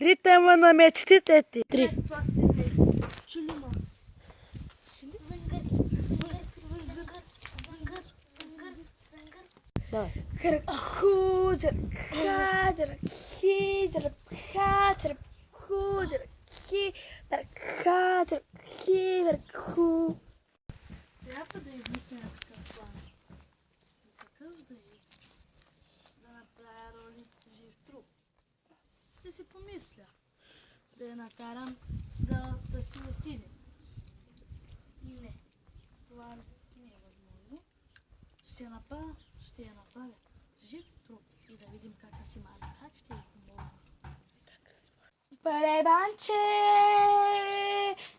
Ритъма на мечтите ти. Три. Това семейство. Чулима. Давай. Худжер, хаджер, хиджер, хаджер, худжер, хибер, хаджер, хибер, ху. Трябва да измисля такъв план. Какъв да е? Да направя роли жив труп. Ще си помисля. Да я накарам да си отиде. Не. Това не е възможно. Ще я направя жив труп и да видим как си мали. Как ще я помогна? Барибанче,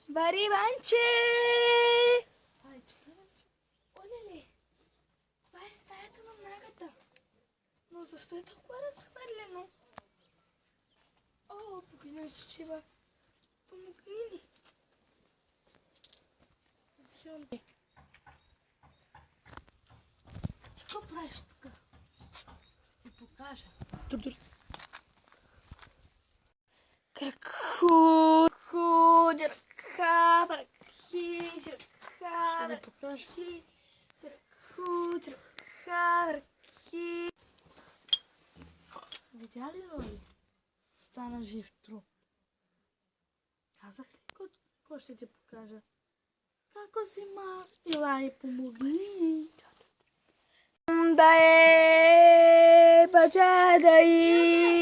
барибанче. Ай, чакай. Оле, това е стаята на нагата. Но защо е толкова разхвърлено? О, покинай се, чева. Помогни ни. Ти какво правиш тук? Ще ти покажа. Худжер, хабър, хиджер, Ще хабър, ти покажа. хиджер, худжер, хабър, хиджер. Видя ли, Роли? Стана жив труп. Казах ли какво ще ти покажа? Како си ма? Илай, помогни. Да е бача да и